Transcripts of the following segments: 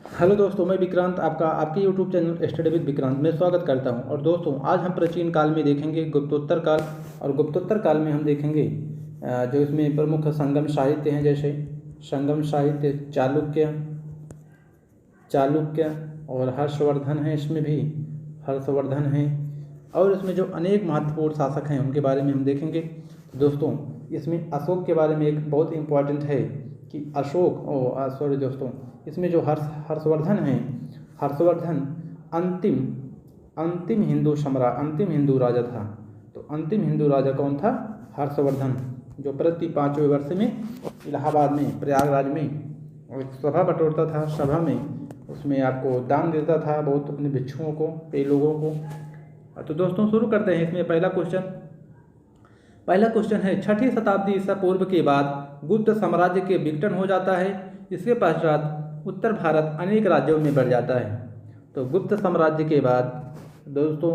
Hello दोस्तों, मैं विक्रांत आपके YouTube channel study with Vikrant में स्वागत करता हूं। और दोस्तों, आज हम प्राचीन काल में देखेंगे गुप्तोत्तर काल। और गुप्तोत्तर काल में हम देखेंगे जो इसमें प्रमुख संगम साहित्य हैं, जैसे संगम साहित्य चालुक्य और हर्षवर्धन है। इसमें भी हर्षवर्धन है। और इसमें जो अनेक महत्वपूर्ण शासक हैं उनके बारे में हम देखेंगे। दोस्तों, इसमें अशोक के बारे में एक बहुत इम्पॉर्टेंट है कि सॉरी दोस्तों, इसमें जो हर्षवर्धन हैं, हर्षवर्धन अंतिम हिंदू राजा था। तो अंतिम हिंदू राजा कौन था? हर्षवर्धन, जो प्रति 5वें वर्ष में इलाहाबाद में प्रयागराज में एक सभा बटोरता था। सभा में उसमें आपको दान देता था बहुत अपने भिक्षुओं को, कई लोगों को। तो दोस्तों, शुरू करते हैं। इसमें पहला क्वेश्चन है, 6ठी शताब्दी ईसा पूर्व के बाद गुप्त साम्राज्य के विघटन हो जाता है। इसके पश्चात उत्तर भारत अनेक राज्यों में बढ़ जाता है। तो गुप्त साम्राज्य के बाद दोस्तों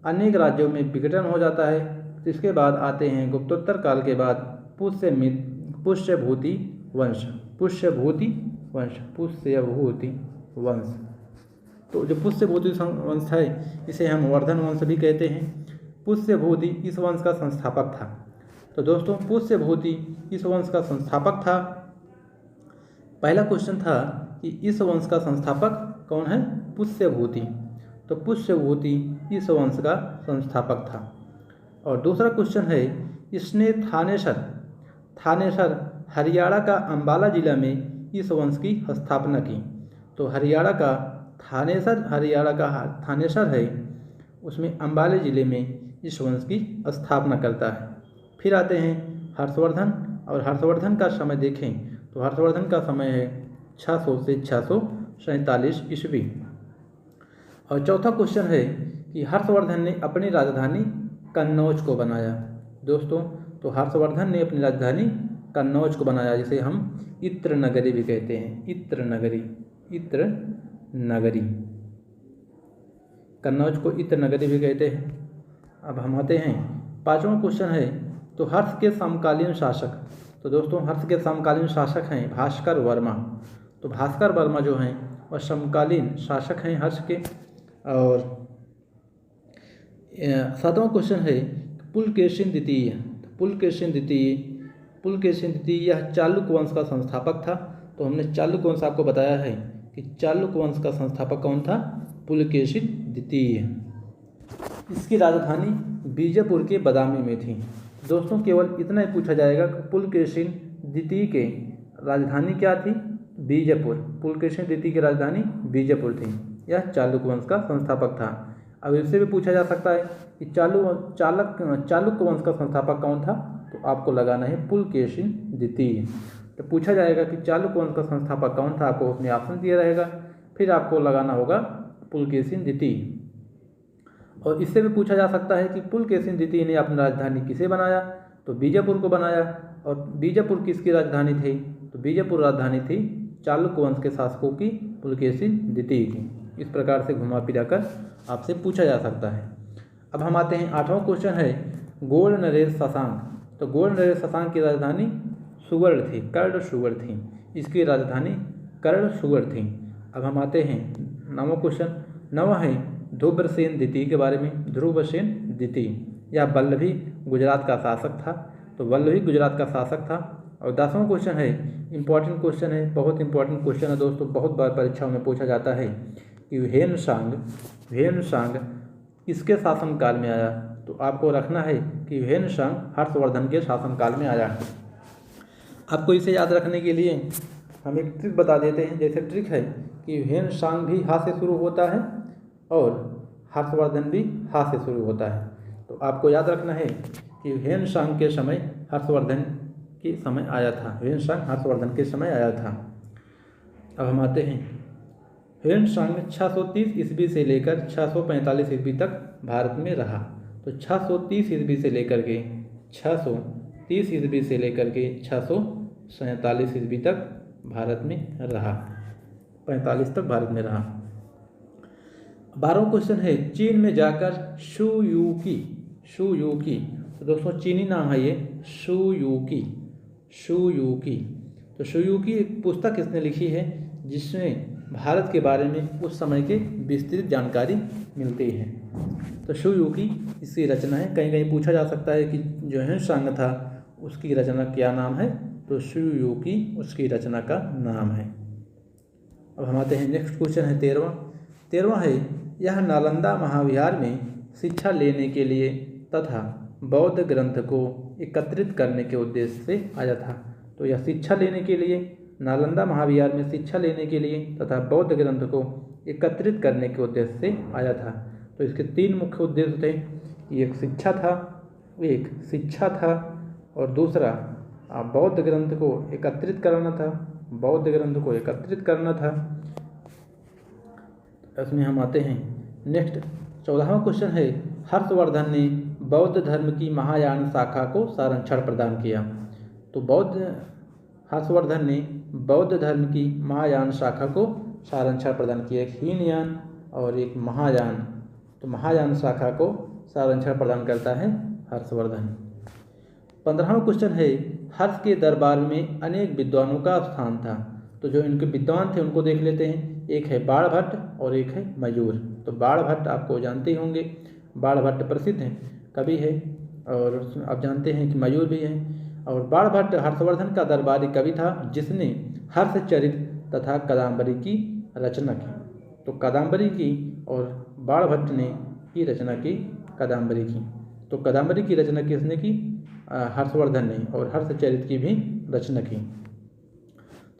अनेक राज्यों में विघटन हो जाता है। इसके बाद आते हैं गुप्तोत्तर काल के बाद पुष्यभूति वंश। तो जो पुष्यभूति वंश है, इसे हम वर्धन वंश भी कहते हैं। पुष्यभूति इस वंश का संस्थापक था। तो दोस्तों, पुष्यभूति इस वंश का संस्थापक था। पहला क्वेश्चन था कि इस वंश का संस्थापक कौन है? पुष्यभूति। तो पुष्यभूति इस वंश का संस्थापक था। और दूसरा क्वेश्चन है, इसने थानेसर हरियाणा का अंबाला जिला में इस वंश की स्थापना की। तो हरियाणा का थानेसर है, उसमें अंबाला जिले में इस वंश की स्थापना करता है। फिर आते हैं हर्षवर्धन। और हर्षवर्धन का समय देखें तो हर्षवर्धन का समय है 600 से 647 ईस्वी। और चौथा क्वेश्चन है कि हर्षवर्धन ने अपनी राजधानी कन्नौज को बनाया। दोस्तों, तो हर्षवर्धन ने अपनी राजधानी कन्नौज को बनाया, जिसे हम इत्र नगरी भी कहते हैं। इत्र नगरी कन्नौज को इत्र नगरी भी कहते हैं। अब हम आते हैं, पांचवा क्वेश्चन है, तो हर्ष के समकालीन शासक। तो दोस्तों, हर्ष के समकालीन शासक हैं भास्कर वर्मा। तो भास्कर वर्मा जो हैं वह समकालीन शासक हैं हर्ष के। और सातवां क्वेश्चन है, पुलकेशिन द्वितीय यह चालुक्य वंश का संस्थापक था। तो हमने चालुक्य वंश आपको बताया है कि चालुक्य वंश का संस्थापक कौन था? पुलकेशिन द्वितीय। इसकी राजधानी बीजापुर के बदामी में थी। दोस्तों, केवल इतना ही पूछा जाएगा कि पुलकेशिन द्वितीय के राजधानी क्या थी? बीजापुर। पुलकेशिन द्वितीय की राजधानी बीजापुर थी। यह चालुक्य वंश का संस्थापक था। अब इससे भी पूछा जा सकता है कि चालुक्य वंश का संस्थापक कौन था? तो आपको लगाना है पुलकेशिन द्वितीय। तो पूछा जाएगा कि चालुक्य वंश का संस्थापक कौन था, आपको उसमें ऑप्शन दिया रहेगा, फिर आपको लगाना होगा पुलकेशिन द्वितीय। और इससे भी पूछा जा सकता है कि पुलकेशिन द्वितीय ने अपनी राजधानी किसे बनाया? तो बीजापुर को बनाया। और बीजापुर किसकी राजधानी थी? तो बीजापुर राजधानी थी चालुक्य वंश के शासकों की, पुलकेशिन द्वितीय की। इस प्रकार से घुमा फिरा कर आपसे पूछा जा सकता है। अब हम आते हैं, आठवां क्वेश्चन है, गोल नरेश शशांक। तो गोल नरेश शशांक की राजधानी कर्ण सुगढ़ थी। इसकी राजधानी कर्ण सुगढ़ थी। अब हम आते हैं नौवां क्वेश्चन। नवा है ध्रुवसेन द्वितीय के बारे में। ध्रुवसेन द्वितीय या वल्लभी गुजरात का शासक था। तो वल्लभी गुजरात का शासक था। और 10वां क्वेश्चन है, इंपॉर्टेंट क्वेश्चन है, बहुत इंपॉर्टेंट क्वेश्चन है दोस्तों, बहुत बार परीक्षाओं में पूछा जाता है कि ह्वेनसांग किसके शासनकाल में आया? तो आपको रखना है कि ह्वेनसांग हर्षवर्धन के शासनकाल में आया। आपको इसे याद रखने के लिए हम एक ट्रिक बता देते हैं। जैसे ट्रिक है कि ह्वेनसांग भी हा से शुरू होता है और हर्षवर्धन भी हा से शुरू होता है। तो आपको याद रखना है कि ह्वेनसांग के समय हर्षवर्धन के समय आया था। ह्वेनसांग हर्षवर्धन के समय आया था। अब हम आते हैं, ह्वेनसांग 630 ईस्वी से लेकर 645 ईस्वी तक भारत में रहा। तो 630 ईस्वी से लेकर के 630 ईस्वी से लेकर के 647 ईस्वी तक भारत में रहा, 45 तक भारत में रहा। 12वां क्वेश्चन है, चीन में जाकर शुयूकी। तो दोस्तों, चीनी नाम है ये, शुयूकी। तो शुयूकी एक पुस्तक इसने लिखी है जिसमें भारत के बारे में उस समय के विस्तृत जानकारी मिलती है। तो शुयूकी इसकी रचना है। कहीं कहीं पूछा जा सकता है कि जो ह्वेनसांग था उसकी रचना क्या नाम है, तो शुयूकी उसकी रचना का नाम है। अब हम आते हैं नेक्स्ट क्वेश्चन है 13वां है, यह नालंदा महाविहार में शिक्षा लेने के लिए तथा बौद्ध ग्रंथ को एकत्रित करने के उद्देश्य से आया था। तो यह शिक्षा लेने के लिए, नालंदा महाविहार में शिक्षा लेने के लिए तथा बौद्ध ग्रंथ को एकत्रित करने के उद्देश्य से आया था। तो इसके 3 मुख्य उद्देश्य थे। एक शिक्षा था और दूसरा बौद्ध ग्रंथ को एकत्रित करना था। इसमें हम आते हैं नेक्स्ट 14वां क्वेश्चन है, हर्षवर्धन ने बौद्ध धर्म की महायान शाखा को संरक्षण प्रदान किया। तो हर्षवर्धन ने बौद्ध धर्म की महायान शाखा को संरक्षण प्रदान किया, एक हीनयान और एक महायान। तो महायान शाखा को संरक्षण प्रदान करता है हर्षवर्धन। 15वां क्वेश्चन है, हर्ष के दरबार में अनेक विद्वानों का स्थान था। तो जो इनके विद्वान थे उनको देख लेते हैं। एक है बाणभट्ट और एक है मयूर। तो बाणभट्ट आपको जानते ही होंगे, बाणभट्ट प्रसिद्ध हैं कवि है, और आप जानते हैं कि मयूर भी हैं। और बाणभट्ट हर्षवर्धन का दरबारी कवि था जिसने हर्षचरित तथा कादम्बरी की रचना की। तो कादम्बरी की और बाणभट्ट ने की रचना की कादम्बरी की। तो कादम्बरी की रचना किसने की? हर्षवर्धन ने, और हर्षचरित की भी रचना की।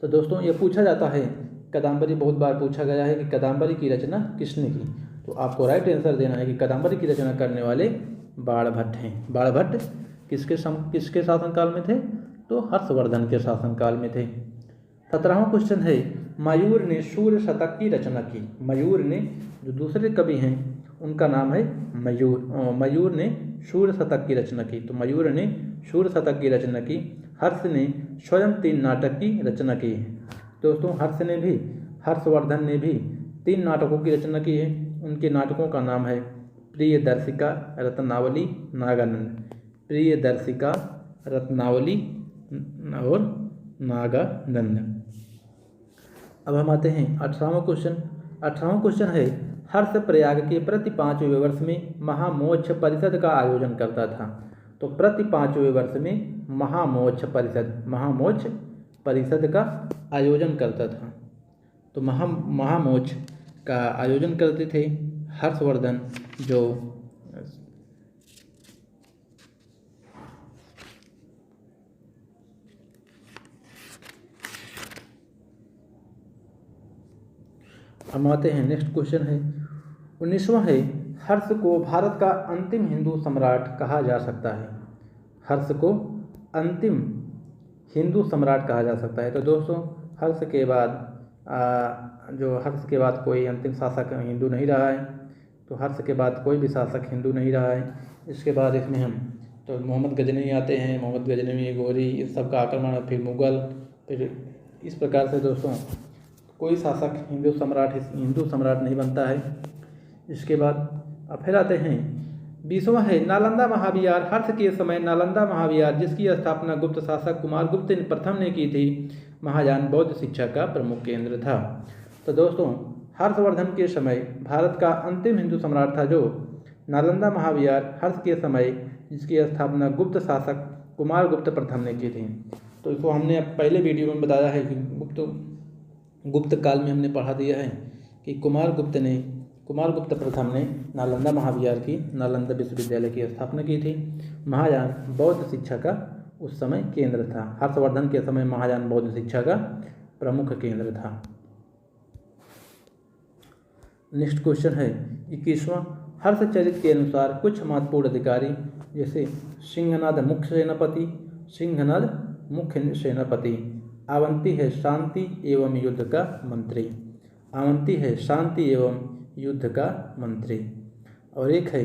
तो दोस्तों ये पूछा जाता है, कादम्बरी बहुत बार पूछा गया है कि कादम्बरी की रचना किसने की। तो आपको राइट आंसर देना है कि कादम्बरी की रचना करने वाले बाणभट्ट हैं। बाणभट्ट किसके शासनकाल में थे? तो हर्षवर्धन के शासनकाल में थे। 17वां क्वेश्चन है, मयूर ने सूर्य शतक की रचना की। मयूर ने, जो दूसरे कवि हैं उनका नाम है मयूर ने सूर्य शतक की रचना की। तो मयूर ने सूर्य शतक की रचना की। हर्ष ने स्वयं 3 नाटक की रचना की है। दोस्तों हर्षवर्धन ने भी 3 नाटकों की रचना की है। उनके नाटकों का नाम है प्रियदर्शिका, रत्नावली, नागानंद। प्रियदर्शिका, रत्नावली और नागानंद। अब हम आते हैं 18वां क्वेश्चन। 18वां क्वेश्चन है, हर्ष प्रयाग के प्रति 5वें वर्ष में महामोक्ष परिषद का आयोजन करता था। तो प्रति 5वें वर्ष में महामोक्ष परिषद का आयोजन करता था। तो महामोक्ष का आयोजन करते थे हर्षवर्धन, जो हम आते हैं नेक्स्ट क्वेश्चन है 19वां है, हर्ष को भारत का अंतिम हिंदू सम्राट कहा जा सकता है। हर्ष को अंतिम हिंदू सम्राट कहा जा सकता है। तो दोस्तों हर्ष के बाद कोई अंतिम शासक हिंदू नहीं रहा है। तो हर्ष के बाद कोई भी शासक हिंदू नहीं रहा है। इसके बाद इसमें हम तो मोहम्मद गजनवी आते हैं। मोहम्मद गजनवी, घोरी, इस सब का आक्रमण, फिर मुगल, फिर इस प्रकार से दोस्तों कोई शासक हिंदू सम्राट नहीं बनता है। इसके बाद अब फिर आते हैं 20वां है, नालंदा महाविहार। हर्ष के समय नालंदा महाविहार, जिसकी स्थापना गुप्त शासक कुमारगुप्त प्रथम ने की थी, महायान बौद्ध शिक्षा का प्रमुख केंद्र था। तो दोस्तों हर्षवर्धन के समय भारत का अंतिम हिंदू सम्राट था जो नालंदा महाविहार, हर्ष के समय जिसकी स्थापना गुप्त शासक कुमारगुप्त प्रथम ने की थी। तो इसको हमने पहले वीडियो में बताया है कि गुप्त काल में हमने पढ़ा दिया है कि कुमारगुप्त प्रथम ने नालंदा महाविहार की, नालंदा विश्वविद्यालय की स्थापना की थी। महायान बौद्ध शिक्षा का उस समय केंद्र था। हर्षवर्धन के समय महायान बौद्ध शिक्षा का प्रमुख केंद्र था। नेक्स्ट क्वेश्चन है 21वां, हर्षचरित के अनुसार कुछ महत्वपूर्ण अधिकारी जैसे सिंहनाद मुख्य सेनापति, आवंती है शांति एवं युद्ध का मंत्री, और एक है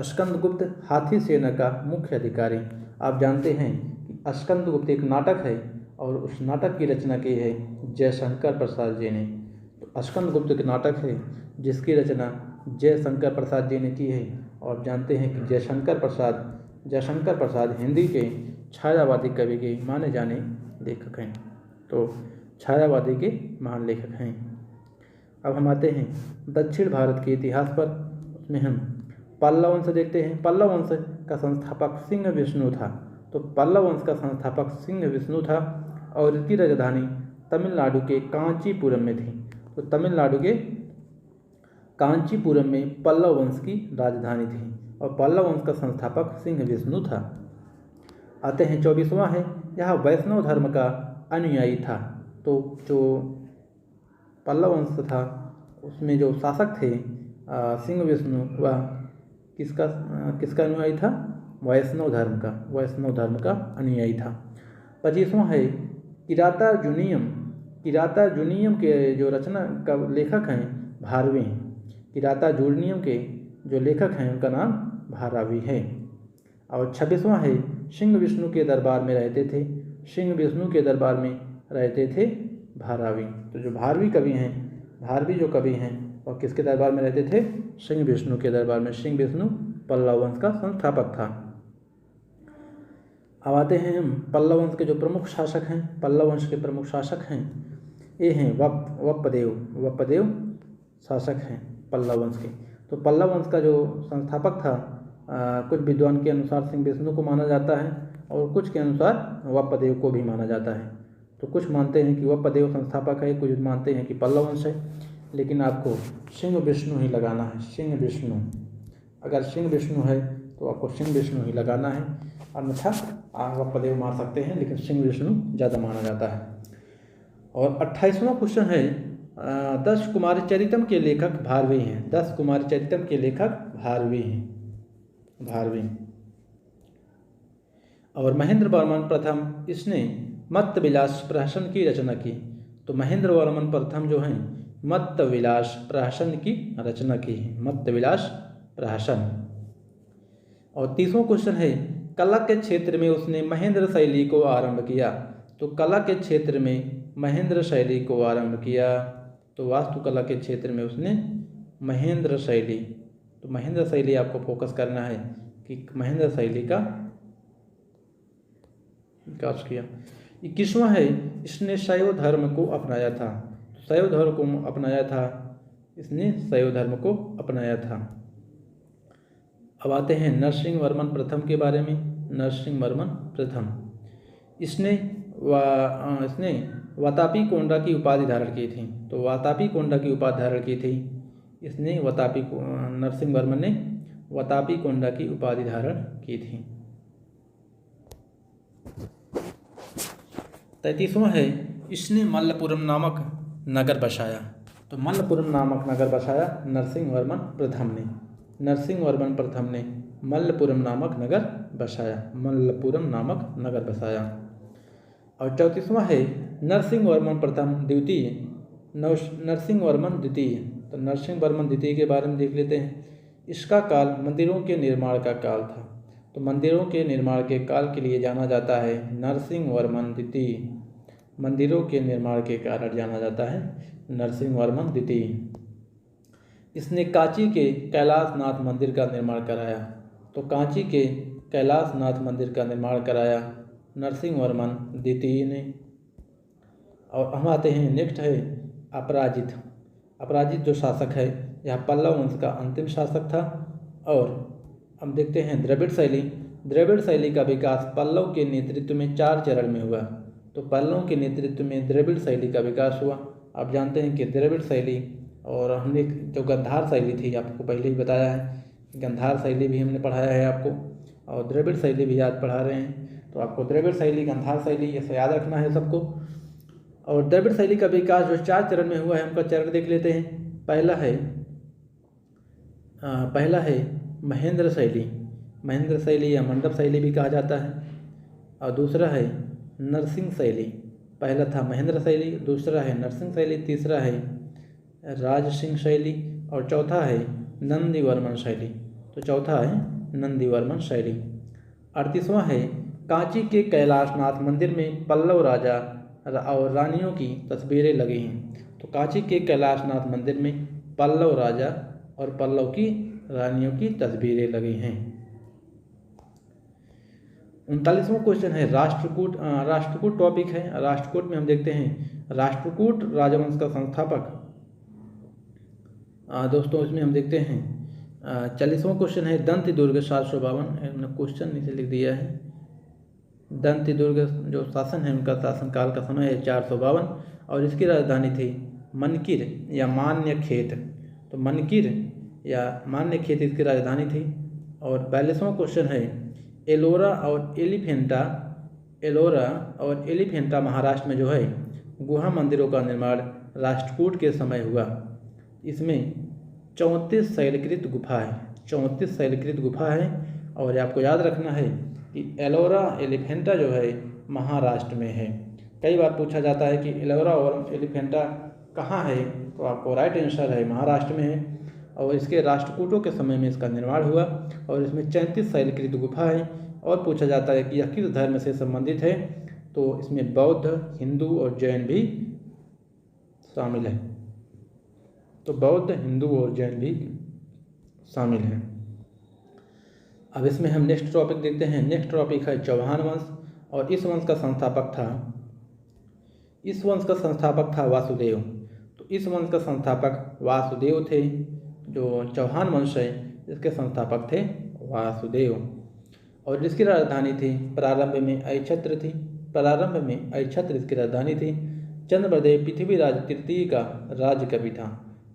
स्कंदगुप्त हाथी सेना का मुख्य अधिकारी। आप जानते हैं कि स्कंदगुप्त एक नाटक है और उस नाटक की रचना की है जयशंकर प्रसाद जी ने। तो स्कंदगुप्त के नाटक है जिसकी रचना जयशंकर प्रसाद जी ने की है। और जानते हैं कि जयशंकर प्रसाद हिंदी के छायावादी कवि के माने जाने लेखक हैं। तो छायावादी के महान लेखक हैं। अब हम आते हैं दक्षिण भारत के इतिहास पर। उसमें हम पल्लव वंश देखते हैं। पल्लव वंश का संस्थापक सिंह विष्णु था। तो पल्लव वंश का संस्थापक सिंह विष्णु था और इसकी राजधानी तमिलनाडु के कांचीपुरम में थी। तो तमिलनाडु के कांचीपुरम में पल्लव वंश की राजधानी थी और पल्लव वंश का संस्थापक सिंह विष्णु था। आते हैं 24वां है, यह वैष्णव धर्म का अनुयायी था। तो जो पल्लव वंश था उसमें जो शासक थे सिंह विष्णु, वह किसका अनुयायी था? वैष्णव धर्म का अनुयायी था। 25वां है किराता जूनियम के जो रचना का लेखक हैं भारवी हैं। किराता जूनियम के जो लेखक हैं उनका नाम भारवी है। और 26वां है सिंह विष्णु के दरबार में रहते थे भारवी। तो जो भारवी जो कवि हैं और किसके दरबार में रहते थे? सिंह विष्णु के दरबार में। सिंह विष्णु पल्लव वंश का संस्थापक था। अब आते हैं हम पल्लव वंश के जो प्रमुख शासक हैं, ये हैं वप्पदेव शासक हैं पल्लव वंश के। तो पल्लव वंश का जो संस्थापक था कुछ विद्वान के अनुसार सिंह विष्णु को माना जाता है और कुछ के अनुसार वप्पदेव को भी माना जाता है। तो कुछ मानते हैं कि वप्पदेव संस्थापक है, कुछ मानते हैं कि पल्लव वंश है, लेकिन आपको सिंह विष्णु ही लगाना है। अगर सिंह विष्णु है तो आपको सिंह विष्णु ही लगाना है, अन्यथा आप वप्पदेव मार सकते हैं, लेकिन सिंह विष्णु ज़्यादा माना जाता है। और 28वां क्वेश्चन है 10 कुमार चरितम के लेखक भारवी हैं। 10 कुमार चरितम के लेखक भारवी हैं। और महेंद्र वर्मन प्रथम इसने मत्त विलास प्रहसन की रचना की। तो महेंद्र वर्मन प्रथम जो हैं मत्त विलास प्रहसन की रचना की है। मत्त विलास प्रहसन। और 30वां क्वेश्चन है कला के क्षेत्र में उसने महेंद्र शैली को आरंभ किया। तो कला के क्षेत्र में महेंद्र शैली को आरंभ किया। तो वास्तुकला के क्षेत्र में उसने महेंद्र शैली, तो महेंद्र शैली आपको फोकस करना है कि महेंद्र शैली का विकास किया। 21वां है इसने शैव धर्म को अपनाया था। शैव धर्म को अपनाया था। अब आते हैं नरसिंह वर्मन प्रथम के बारे में। नरसिंह वर्मन प्रथम इसने वातापी कोंडा की उपाधि धारण की थी। तो वातापी कोंडा की उपाधि धारण की थी इसने नरसिंह वर्मन ने वातापी कोंडा की उपाधि धारण की थी। 33वां है इसने मल्लपुरम नामक नगर बसाया। तो मल्लपुरम नामक नगर बसाया नरसिंह वर्मन प्रथम ने मल्लपुरम नामक नगर बसाया। और 34वां है नरसिंह वर्मन द्वितीय। तो नरसिंह वर्मन द्वितीय के बारे में देख लेते हैं। इसका काल मंदिरों के निर्माण का काल था। तो मंदिरों के निर्माण के काल के लिए जाना जाता है नरसिंह वर्मन द्वितीय। मंदिरों के निर्माण के कारण जाना जाता है नरसिंह वर्मन द्वितीय। इसने कांची के कैलाशनाथ मंदिर का निर्माण कराया। तो कांची के कैलाशनाथ मंदिर का निर्माण कराया नरसिंह वर्मन द्वितीय ने। और हम आते हैं नेक्स्ट है अपराजित जो शासक है यह पल्लव वंश का अंतिम शासक था। और हम देखते हैं द्रविड़ शैली का विकास पल्लव के नेतृत्व में 4 चरण में हुआ। तो पल्लव के नेतृत्व में द्रविड़ शैली का विकास हुआ। आप जानते हैं कि द्रविड़ शैली और हमने जो गंधार शैली थी आपको पहले ही बताया है, गंधार शैली भी हमने पढ़ाया है आपको, और द्रविड़ शैली भी याद पढ़ा रहे हैं। तो आपको द्रविड़ शैली, गंधार शैली ये याद रखना है सबको। और द्रविड़ शैली का विकास जो 4 चरण में हुआ है उनका चरण देख लेते हैं। पहला है महेंद्र शैली या मंडप शैली भी कहा जाता है। और दूसरा है नरसिंह शैली। पहला था महेंद्र शैली, दूसरा है नरसिंह शैली, तीसरा है राजसिंह शैली और चौथा है नंदीवर्मन शैली। तो चौथा है नंदीवर्मन शैली। 38वां है कांची के कैलाशनाथ मंदिर में पल्लव राजा और रानियों की तस्वीरें लगी हैं। तो कांची के कैलाशनाथ मंदिर में पल्लव राजा और पल्लव की रानियों की तस्वीरें लगी हैं। 39वां क्वेश्चन है राष्ट्रकूट टॉपिक है। राष्ट्रकूट में हम देखते हैं राष्ट्रकूट राजवंश का संस्थापक दोस्तों इसमें हम देखते हैं 40वां क्वेश्चन है दंती दुर्ग 752। हमने क्वेश्चन नीचे लिख दिया है। दंती दुर्ग जो शासन है उनका शासनकाल का समय है 452 और इसकी राजधानी थी मनकिर या मान्य खेत। तो मनकिर या मान्य खेत इसकी राजधानी थी। और 42वां क्वेश्चन है एलोरा और एलिफेंटा महाराष्ट्र में जो है गुहा मंदिरों का निर्माण राष्ट्रकूट के समय हुआ। इसमें 34 शैलकृत गुफा है, 34 शैलकृत गुफा है। और आपको याद रखना है कि एलोरा एलिफेंटा जो है महाराष्ट्र में है। कई बार पूछा जाता है कि एलोरा और एलिफेंटा कहाँ है, तो आपको राइट आंसर है महाराष्ट्र में है। और इसके राष्ट्रकूटों के समय में इसका निर्माण हुआ और इसमें 34 शैलकृत गुफा है। और पूछा जाता है कि यह किस धर्म से संबंधित है, तो इसमें बौद्ध, हिंदू और जैन भी शामिल है। तो बौद्ध, हिंदू और जैन भी शामिल हैं। अब इसमें हम नेक्स्ट टॉपिक देखते हैं। नेक्स्ट टॉपिक है चौहान वंश और इस वंश का संस्थापक था वासुदेव। तो इस वंश का संस्थापक वासुदेव थे। जो चौहान वंश है इसके संस्थापक थे वासुदेव। और जिसकी राजधानी थी प्रारंभ में अक्षत्र इसकी राजधानी थी। चंद्रवर्देय पृथ्वीराज तृतीय का राजकवि था।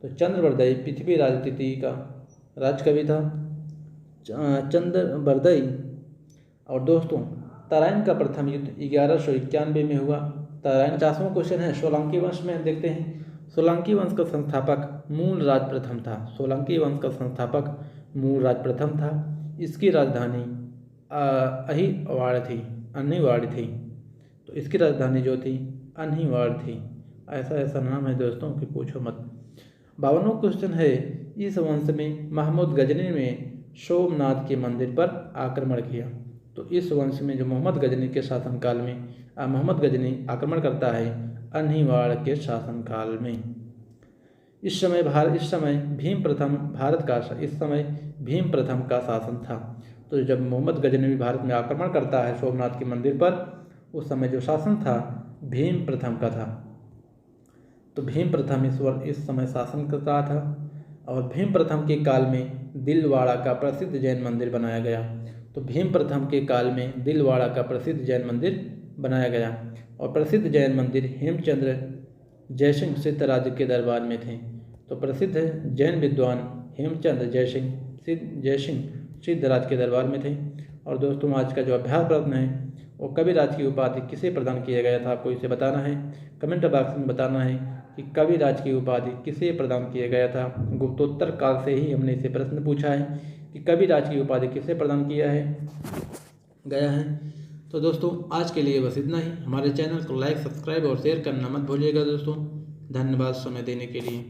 तो चंद्रवर्देय पृथ्वीराज तृतीय का राजकवि था चंद्रवर्देय। और दोस्तों तराइन का प्रथम युद्ध 1191 में हुआ। तराइन 50वां क्वेश्चन है सोलंकी वंश में देखते हैं। सोलंकी वंश का संस्थापक मूलराज प्रथम था। सोलंकी वंश का संस्थापक मूलराज प्रथम था। इसकी राजधानी अहिवाड़ थी। तो इसकी राजधानी जो थी अहिवाड़ थी। ऐसा नाम है दोस्तों कि पूछो मत। 52वां क्वेश्चन है इस वंश में महमूद गजनी ने सोमनाथ के मंदिर पर आक्रमण किया। तो इस वंश में जो मोहम्मद गजनी के शासनकाल में मोहम्मद गजनी आक्रमण करता है अहिवाड़ के शासनकाल में। इस समय भीम प्रथम का शासन था। तो जब मोहम्मद गजनवी भारत में आक्रमण करता है सोमनाथ के मंदिर पर, उस समय जो शासन था भीम प्रथम का था। तो भीम प्रथम इस समय शासन कर रहा था। और भीम प्रथम के काल में दिलवाड़ा का प्रसिद्ध जैन मंदिर बनाया गया। तो भीम प्रथम के काल में दिलवाड़ा का प्रसिद्ध जैन मंदिर बनाया गया। और प्रसिद्ध जैन मंदिर हेमचंद्र जयसिंह सिद्धराज के दरबार में थे। तो प्रसिद्ध जैन विद्वान हेमचंद्र जयसिंह सिद्धराज के दरबार में थे। और दोस्तों आज का जो अभ्यास प्रश्न है वो कविराज की उपाधि किसे प्रदान किया गया था, आपको इसे बताना है। कमेंट बॉक्स में बताना है कि कविराज की उपाधि किसे प्रदान किया गया था। गुप्तोत्तर काल से ही हमने इसे प्रश्न पूछा है कि कविराज की उपाधि किसे प्रदान किया गया है। तो दोस्तों आज के लिए बस इतना ही। हमारे चैनल को लाइक, सब्सक्राइब और शेयर करना मत भूलिएगा दोस्तों। धन्यवाद समय देने के लिए।